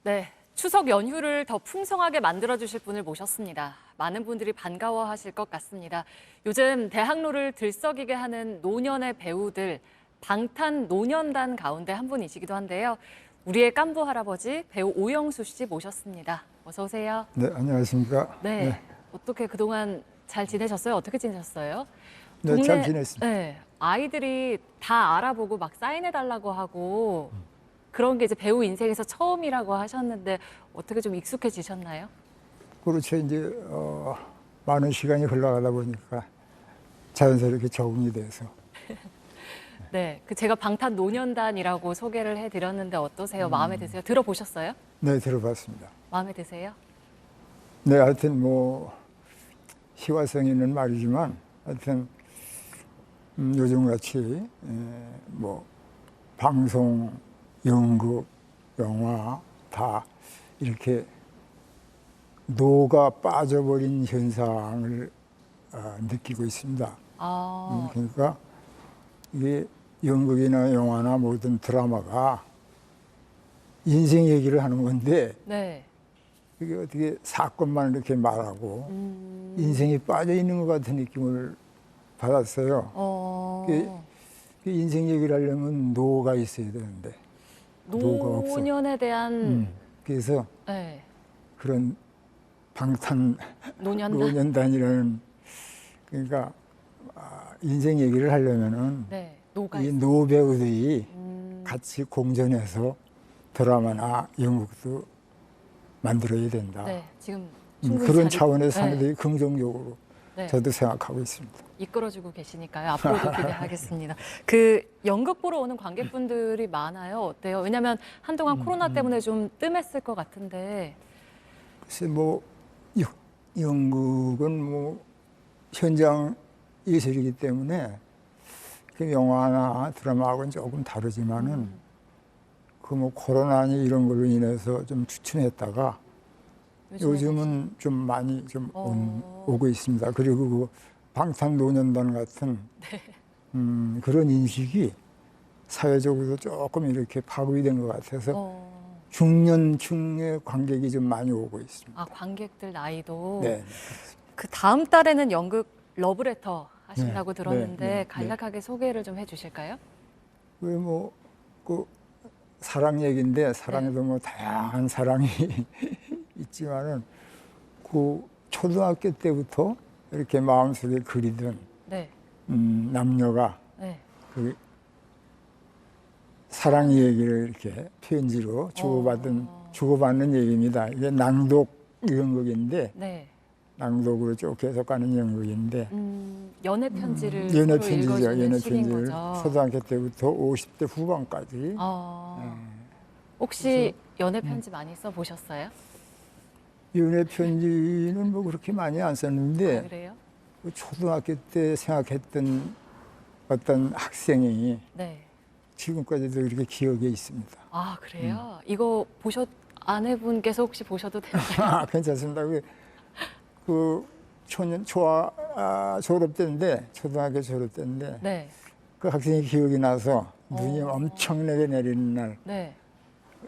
네, 추석 연휴를 더 풍성하게 만들어주실 분을 모셨습니다. 많은 분들이 반가워하실 것 같습니다. 요즘 대학로를 들썩이게 하는 노년의 배우들, 방탄노년단 가운데 한 분이시기도 한데요. 우리의 깐부 할아버지 배우 오영수 씨 모셨습니다. 어서 오세요. 네, 안녕하십니까. 네, 어떻게 그동안 잘 지내셨어요? 어떻게 지내셨어요? 네, 잘 지냈습니다. 네, 아이들이 다 알아보고 막 사인해달라고 하고 그런 게 이제 배우 인생에서 처음이라고 하셨는데 어떻게 좀 익숙해지셨나요? 그렇죠. 이제 많은 시간이 흘러가다 보니까 자연스럽게 적응이 돼서. 네, 그 제가 방탄노년단이라고 소개를 해드렸는데 어떠세요? 마음에 드세요? 들어보셨어요? 네, 들어봤습니다. 마음에 드세요? 네, 하여튼 뭐 희화성 있는 말이지만 하여튼 요즘같이 뭐 방송, 연극, 영화 다 이렇게 노가 빠져버린 현상을 느끼고 있습니다. 그러니까 이게 연극이나 영화나 모든 드라마가 인생 얘기를 하는 건데 네. 이게 어떻게 사건만 이렇게 말하고 인생이 빠져 있는 것 같은 느낌을 받았어요. 그 인생 얘기를 하려면 노가 있어야 되는데 노가 없어. 노년에 대한 그래서 네. 그런 방탄 노년단? 노년단이라는 그러니까 인생 얘기를 하려면은 네, 노가 이 있어요. 노 배우들이 같이 공존해서 드라마나 연극도 만들어야 된다. 네, 지금 충분히 그런 잘 차원에서 네. 상당히 긍정적으로 네. 저도 생각하고 있습니다. 이끌어주고 계시니까요. 앞으로도 기대하겠습니다. 그 연극 보러 오는 관객분들이 많아요. 어때요? 왜냐하면 한동안 코로나 때문에 좀 뜸했을 것 같은데. 글쎄 뭐 연극은 뭐 현장 예술이기 때문에 그 영화나 드라마하고는 조금 다르지만은 그 뭐 코로나니 이런 걸로 인해서 좀 주춤했다가 요즘은 좀 많이 좀 오고 있습니다. 그리고 그 방탄노년단 같은 그런 인식이 사회적으로도 조금 이렇게 파급이 된 것 같아서 중년층의 관객이 좀 많이 오고 있습니다. 아, 관객들 나이도. 네. 그 다음 달에는 연극 러브레터 하신다고 네, 들었는데 네, 네, 간략하게 소개를 좀 해주실까요? 왜 뭐 그 사랑 얘기인데 사랑에도 뭐 다양한 사랑이 있지만은 그 초등학교 때부터 이렇게 마음속에 그리던 네. 남녀가 네. 그 사랑 얘기를 이렇게 편지로 주고받는 얘기입니다. 이게 낭독 연극인데 네. 낭독으로 쭉 계속 가는 연극인데 연애 편지를 연애 서로 편지죠. 읽어주는 연애 시기인 편지를 거죠. 초등학교 때부터 50대 후반까지. 혹시 연애 편지 많이 써보셨어요? 연애 편지는 뭐 그렇게 많이 안 썼는데 아, 그래요? 그 초등학교 때 생각했던 어떤 학생이 네. 지금까지도 이렇게 기억에 있습니다. 아, 그래요? 이거 아내분께서 혹시 보셔도 되나요? 괜찮습니다. 그 졸업 때인데 초등학교 졸업 때인데 네. 그 학생이 기억이 나서 눈이 엄청나게 내리는 날 내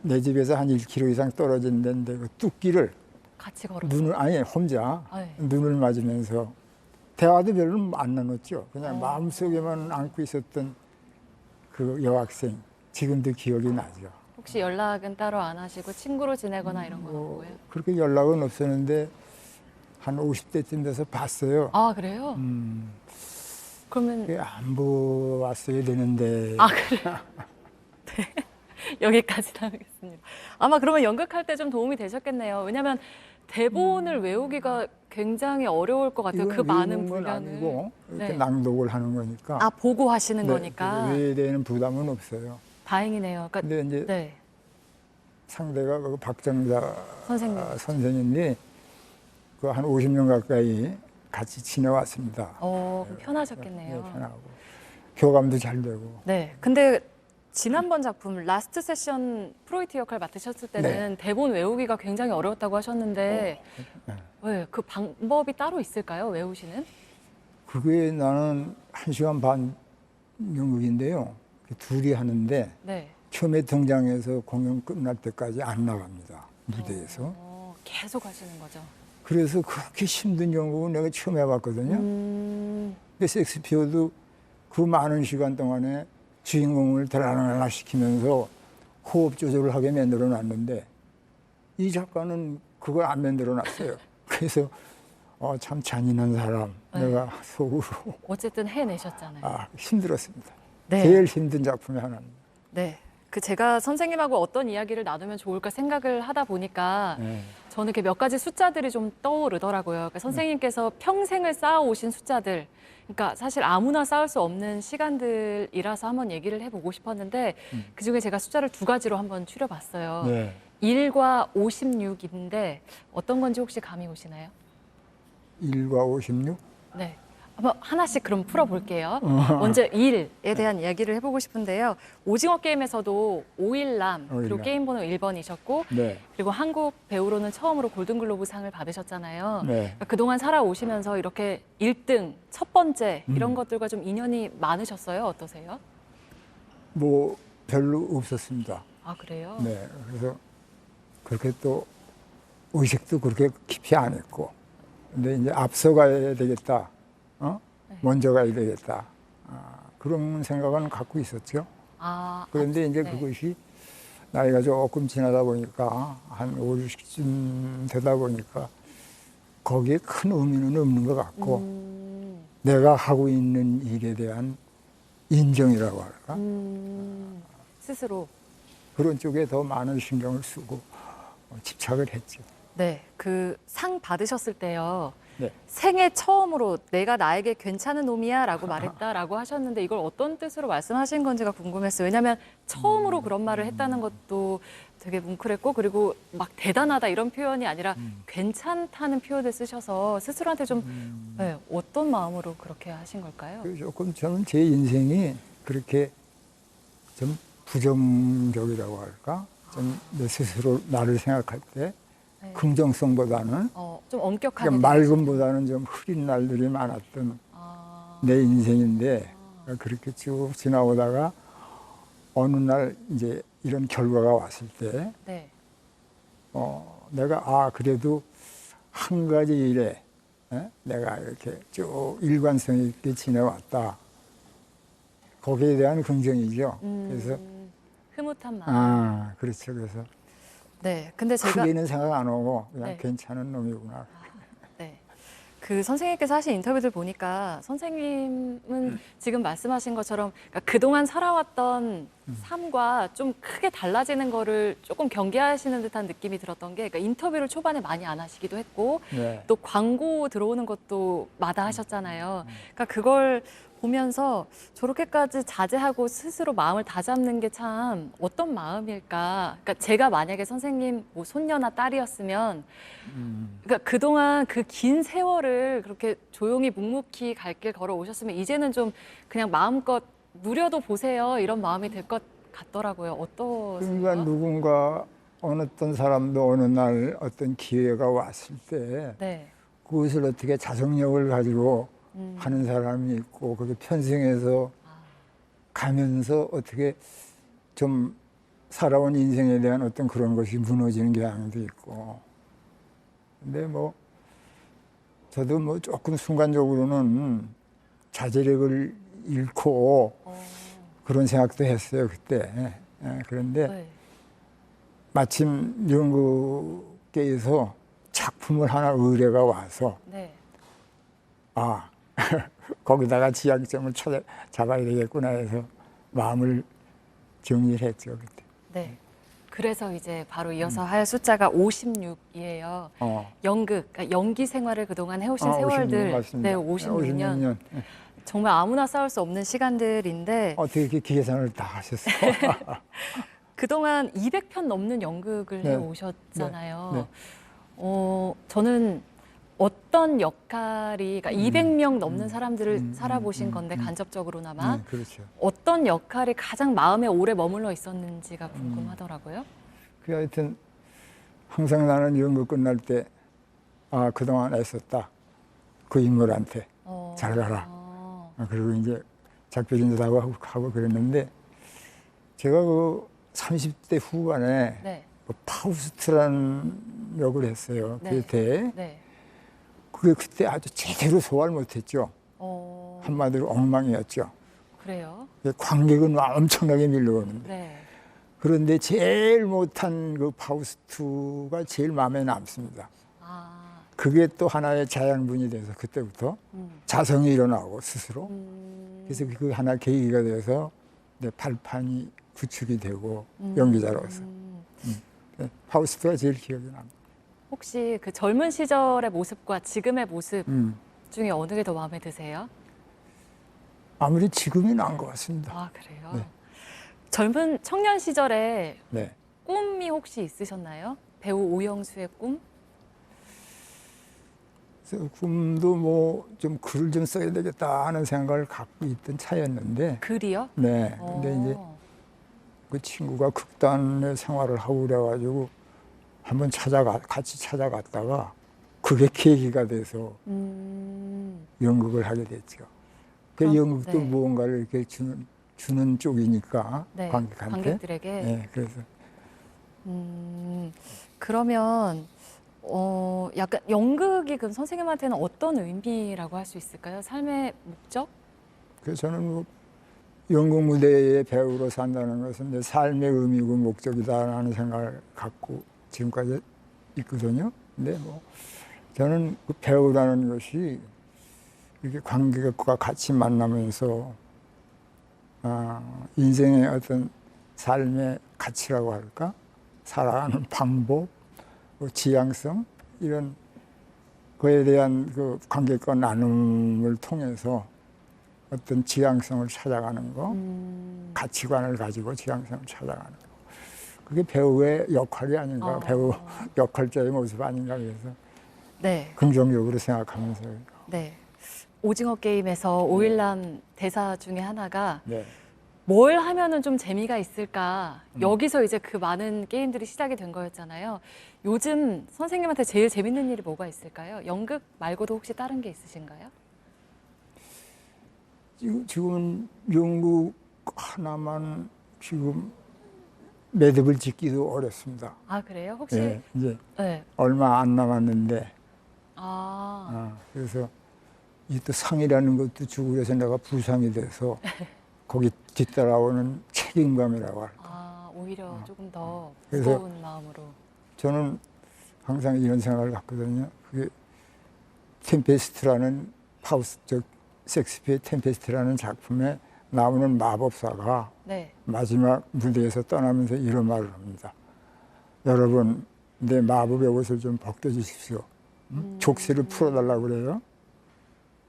네. 집에서 한 1km 이상 떨어진 데인데 그 뚝길을 같이 걸었어요. 눈을 아니 혼자 네. 눈을 맞으면서 대화도 별로 안 나눴죠. 그냥 마음속에만 안고 있었던 그 여학생 지금도 기억이 나죠. 혹시 연락은 따로 안 하시고 친구로 지내거나 이런 건 없고요? 그렇게 연락은 없었는데 한 50대쯤 돼서 봤어요. 아, 그래요? 그러면 안 보았어야 되는데. 아, 그래요? 네. 여기까지 나누겠습니다. 아마 그러면 연극할 때 좀 도움이 되셨겠네요. 왜냐하면 대본을 외우기가 굉장히 어려울 것 같아요. 그 많은 분량을. 아니고 이렇게 네. 낭독을 하는 거니까. 아, 보고 하시는 네, 거니까. 외에대는 부담은 없어요. 다행이네요. 그러니까, 근데 이제 네. 상대가 그 박정자 선생님. 선생님이 그 한 50년 가까이 같이 지내왔습니다. 그럼 편하셨겠네요. 네, 편하고 교감도 잘 되고. 네. 근데 지난번 작품 라스트 세션 프로이트 역할 맡으셨을 때는 대본 외우기가 굉장히 어려웠다고 하셨는데 네, 그 방법이 따로 있을까요? 외우시는? 그게 나는 1시간 반 연극인데요. 둘이 하는데 네. 처음에 등장해서 공연 끝날 때까지 안 나갑니다. 무대에서. 계속 하시는 거죠. 그래서 그렇게 힘든 연극은 내가 처음 해봤거든요. 근데 셰익스피어도 그 많은 시간 동안에 주인공을 드라마나 시키면서 호흡 조절을 하게 만들어 놨는데 이 작가는 그걸 안 만들어 놨어요. 그래서 참 잔인한 사람, 내가 속으로 어쨌든 해내셨잖아요. 힘들었습니다. 네. 제일 힘든 작품의 하나입니다. 네. 제가 선생님하고 어떤 이야기를 나누면 좋을까 생각을 하다 보니까 네. 저는 이렇게 몇 가지 숫자들이 좀 떠오르더라고요. 그러니까 선생님께서 평생을 쌓아오신 숫자들, 그러니까 사실 아무나 쌓을 수 없는 시간들이라서 한번 얘기를 해보고 싶었는데 그중에 제가 숫자를 두 가지로 한번 추려봤어요. 네. 1과 56인데 어떤 건지 혹시 감이 오시나요? 1과 56? 네. 한번 하나씩 그럼 풀어볼게요. 먼저 1에 대한 이야기를 해보고 싶은데요. 오징어 게임에서도 5일남, 그리고 오일남. 게임 번호 1번이셨고, 네. 그리고 한국 배우로는 처음으로 골든글로브상을 받으셨잖아요. 네. 그러니까 그동안 살아오시면서 이렇게 1등, 첫 번째 이런 것들과 좀 인연이 많으셨어요? 어떠세요? 뭐 별로 없었습니다. 아, 그래요? 네. 그래서 그렇게 또 의식도 그렇게 깊이 안 했고. 근데 이제 앞서가야 되겠다. 먼저 가야 되겠다. 그런 생각은 갖고 있었죠. 그런데 이제 네. 그것이 나이가 조금 지나다 보니까 한 5, 60쯤 되다 보니까 거기에 큰 의미는 없는 것 같고 내가 하고 있는 일에 대한 인정이라고 할까? 스스로. 그런 쪽에 더 많은 신경을 쓰고 집착을 했죠. 네, 그 상 받으셨을 때요. 네. 생애 처음으로 내가 나에게 괜찮은 놈이야 라고 말했다라고 하셨는데 이걸 어떤 뜻으로 말씀하신 건지가 궁금했어요. 왜냐하면 처음으로 그런 말을 했다는 것도 되게 뭉클했고 그리고 막 대단하다 이런 표현이 아니라 괜찮다는 표현을 쓰셔서 스스로한테 좀 네, 어떤 마음으로 그렇게 하신 걸까요? 조금 저는 제 인생이 그렇게 좀 부정적이라고 할까? 좀 내 스스로 나를 생각할 때 네. 긍정성보다는 좀 엄격하게 그러니까 맑음보다는 좀 흐린 날들이 많았던 내 인생인데 그렇게 쭉 지나오다가 어느 날 이제 이런 결과가 왔을 때 네. 내가 그래도 한 가지 일에 내가 이렇게 쭉 일관성 있게 지내왔다. 거기에 대한 긍정이죠. 그래서 흐뭇한 마음. 그렇죠. 그래서 네. 근데 제가 크게는 생각 안 하고 그냥 네. 괜찮은 놈이구나. 네. 그 선생님께서 하신 인터뷰들 보니까 선생님은 지금 말씀하신 것처럼 그러니까 그동안 살아왔던 삶과 좀 크게 달라지는 거를 조금 경계하시는 듯한 느낌이 들었던 게 그러니까 인터뷰를 초반에 많이 안 하시기도 했고 네. 또 광고 들어오는 것도 마다하셨잖아요. 그러니까 그걸 보면서 저렇게까지 자제하고 스스로 마음을 다잡는 게 참 어떤 마음일까. 그러니까 제가 만약에 선생님 뭐 손녀나 딸이었으면 그러니까 그동안 그 긴 세월을 그렇게 조용히 묵묵히 갈 길 걸어 오셨으면 이제는 좀 그냥 마음껏 누려도 보세요. 이런 마음이 들 것 같더라고요. 어떠세요? 그러니까 누군가 어느 어떤 사람도 어느 날 어떤 기회가 왔을 때 네. 그것을 어떻게 자정력을 가지고 하는 사람이 있고 그게 편승해서 가면서 어떻게 좀 살아온 인생에 대한 어떤 그런 것이 무너지는 경향도 있고 근데 뭐 저도 뭐 조금 순간적으로는 자제력을 잃고 그런 생각도 했어요 그때. 그런데 네. 마침 연극계에서 작품을 하나 의뢰가 와서 네. 거기다가 지향점을 잡아야 되겠구나 해서 마음을 정리를 했죠 그때. 네. 그래서 이제 바로 이어서 할 숫자가 56이에요. 연극, 그러니까 연기 생활을 그동안 해오신 56 세월들, 맞습니다. 네, 56년. 정말 아무나 싸울 수 없는 시간들인데 어떻게 이렇게 계산을 다 하셨어요? 그동안 200편 넘는 연극을 네. 해오셨잖아요. 네. 저는 어떤 역할이, 그러니까 200명 넘는 사람들을 살아보신 건데 간접적으로나마 네, 그렇죠. 어떤 역할이 가장 마음에 오래 머물러 있었는지가 궁금하더라고요. 그 하여튼 항상 나는 연극 끝날 때 그동안 애썼다. 그 인물한테 잘 가라. 그리고 이제 작별 인사도 하고 그랬는데 제가 그 30대 후반에 네. 그 파우스트라는 역을 했어요. 네. 그때 네. 그게 그때 아주 제대로 소화를 못했죠. 한마디로 엉망이었죠. 그래요? 관객은 엄청나게 밀려오는데. 네. 그런데 제일 못한 그 파우스트가 제일 마음에 남습니다. 아, 그게 또 하나의 자양분이 돼서 그때부터 자성이 일어나고 스스로. 그래서 그 하나 계기가 돼서 내 발판이 구축이 되고 연기자로서. 네, 파우스트가 제일 기억이 납니다. 혹시 그 젊은 시절의 모습과 지금의 모습 중에 어느 게 더 마음에 드세요? 아무리 지금이 나은 것 같습니다. 아, 그래요? 네. 젊은 청년 시절에 네. 꿈이 혹시 있으셨나요? 배우 오영수의 꿈? 그래서 꿈도 뭐 좀 글을 좀 써야 되겠다 하는 생각을 갖고 있던 차였는데, 글이요? 네. 근데 이제 그 친구가 극단의 생활을 하고 그래가지고 한번 같이 찾아갔다가 그게 계기가 돼서 연극을 하게 됐죠. 그 그럼, 연극도 네. 무언가를 이렇게 주는 쪽이니까 네, 관객한테. 관객들에게. 네, 그래서 그러면 약간 연극이 그럼 선생님한테는 어떤 의미라고 할 수 있을까요? 삶의 목적? 그래서 저는 뭐 연극 무대의 배우로 산다는 것은 내 삶의 의미고 목적이다라는 생각을 갖고 지금까지 있거든요. 근데 뭐 저는 그 배우라는 것이 이렇게 관객과 같이 만나면서 인생의 어떤 삶의 가치라고 할까? 살아가는 방법, 뭐 지향성 이런 거에 대한 그 관객과 나눔을 통해서 어떤 지향성을 찾아가는 거, 가치관을 가지고 지향성을 찾아가는 거. 그게 배우의 역할이 아닌가, 배우 역할자의 모습 아닌가 그래서 네. 긍정적으로 생각하면서. 네. 오징어 게임에서 오일남 대사 중에 하나가 네. 뭘 하면은 좀 재미가 있을까? 여기서 이제 그 많은 게임들이 시작이 된 거였잖아요. 요즘 선생님한테 제일 재밌는 일이 뭐가 있을까요? 연극 말고도 혹시 다른 게 있으신가요? 지금은 연극 하나만 지금 매듭을 짓기도 어렵습니다. 아, 그래요? 혹시? 예, 이제 네. 얼마 안 남았는데, 아, 그래서 이 또 상이라는 것도 주고 그래서 내가 부상이 돼서 거기 뒤따라오는 책임감이라고 할까. 오히려 조금 더 그래서 무거운 마음으로. 저는 항상 이런 생각을 갖거든요. 그게 템페스트라는 섹스피어의 템페스트라는 작품에 나오는 마법사가 네. 마지막 무대에서 떠나면서 이런 말을 합니다. 여러분, 내 마법의 옷을 좀 벗겨주십시오. 족쇄를 풀어달라고 그래요.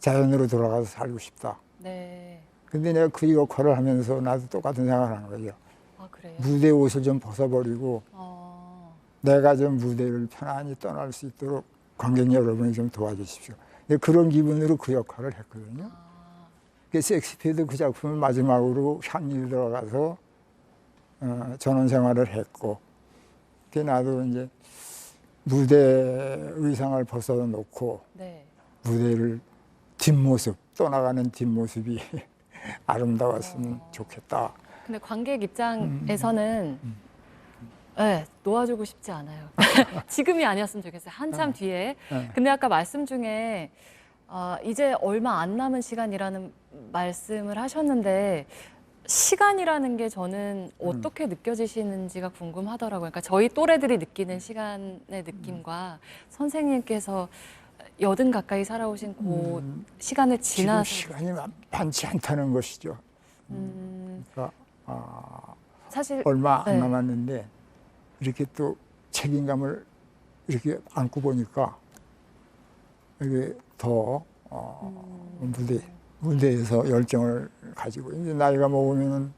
자연으로 돌아가서 살고 싶다. 네. 근데 내가 그 역할을 하면서 나도 똑같은 생각을 하는 거죠. 아, 그래요? 무대 옷을 좀 벗어버리고 내가 좀 무대를 편안히 떠날 수 있도록 관객 여러분이 좀 도와주십시오. 그런 기분으로 그 역할을 했거든요. 섹스피어도 그 작품을 마지막으로 향리에 들어가서 전원 생활을 했고, 나도 이제 무대 의상을 벗어놓고 네. 무대를 뒷모습, 떠나가는 뒷모습이 아름다웠으면 좋겠다. 근데 관객 입장에서는 네, 놓아주고 싶지 않아요. 지금이 아니었으면 좋겠어요. 한참 뒤에. 근데 아까 말씀 중에 이제 얼마 안 남은 시간이라는 말씀을 하셨는데 시간이라는 게 저는 어떻게 느껴지시는지가 궁금하더라고요. 그러니까 저희 또래들이 느끼는 시간의 느낌과 선생님께서 80 가까이 살아오신 그 시간을 지금 지나서 시간이 많지 않다는 것이죠. 그러니까 사실 얼마 안 네. 남았는데 이렇게 또 책임감을 이렇게 안고 보니까 이게 더 무대에서 열정을 가지고 이제 나이가 먹으면은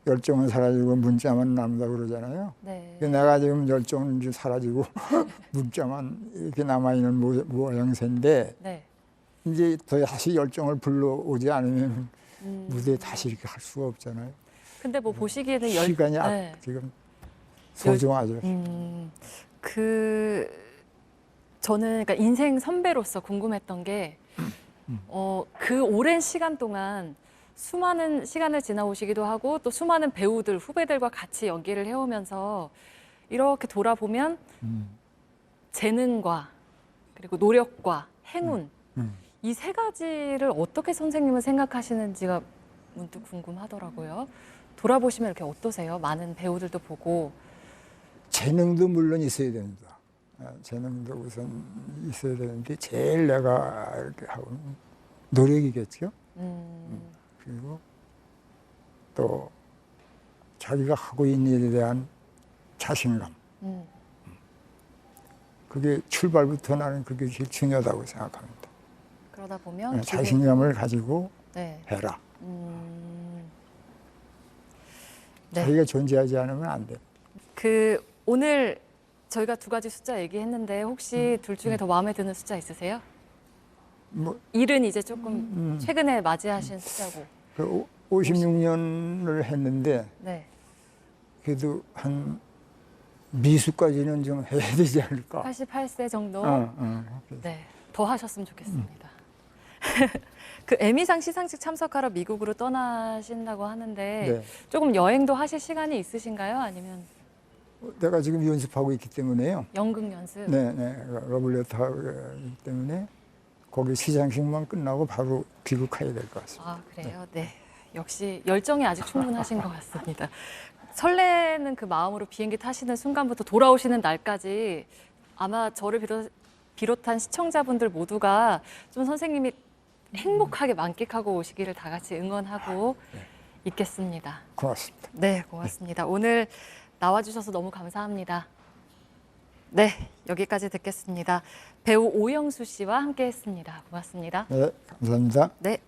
열정은 사라지고 문자만 남다 그러잖아요. 네. 내가 지금 열정은 이제 사라지고 문자만 이렇게 남아 있는 모양새인데 네. 이제 더 다시 열정을 불러오지 않으면 무대에 다시 이렇게 할 수가 없잖아요. 근데 뭐 보시기에는 시간이 네. 지금 소중하죠. 저는 그러니까 인생 선배로서 궁금했던 게 그 오랜 시간 동안 수많은 시간을 지나오시기도 하고 또 수많은 배우들, 후배들과 같이 연기를 해오면서 이렇게 돌아보면 재능과 그리고 노력과 행운 이 세 가지를 어떻게 선생님은 생각하시는지가 문득 궁금하더라고요. 돌아보시면 이렇게 어떠세요? 많은 배우들도 보고. 재능도 물론 있어야 된다. 재능도 우선 있어야 되는데 제일 내가 이렇게 하고 노력이겠죠. 그리고 또 자기가 하고 있는 일에 대한 자신감. 그게 출발부터 나는 그게 제일 중요하다고 생각합니다. 그러다 보면 자신감을 가지고 네. 해라. 네. 자기가 존재하지 않으면 안 돼. 그 오늘 저희가 두 가지 숫자 얘기했는데 혹시 둘 중에 더 마음에 드는 숫자 있으세요? 뭐, 일은 이제 조금 최근에 맞이하신 숫자고. 56년을 했는데 네. 그래도 한 미수까지는 좀 해야 되지 않을까. 88세 정도. 그래서 네. 더 하셨으면 좋겠습니다. 그 에미상 시상식 참석하러 미국으로 떠나신다고 하는데 네. 조금 여행도 하실 시간이 있으신가요? 아니면 내가 지금 연습하고 있기 때문에요. 연극 연습? 네, 러블레터 하기 때문에 거기 시상식만 끝나고 바로 귀국해야 될 것 같습니다. 아, 그래요? 네. 역시 열정이 아직 충분하신 것 같습니다. 설레는 그 마음으로 비행기 타시는 순간부터 돌아오시는 날까지 아마 저를 비롯한 시청자분들 모두가 좀 선생님이 행복하게 만끽하고 오시기를 다 같이 응원하고 있겠습니다. 고맙습니다. 네, 고맙습니다. 오늘 나와주셔서 너무 감사합니다. 네, 여기까지 듣겠습니다. 배우 오영수 씨와 함께했습니다. 고맙습니다. 네, 감사합니다. 네.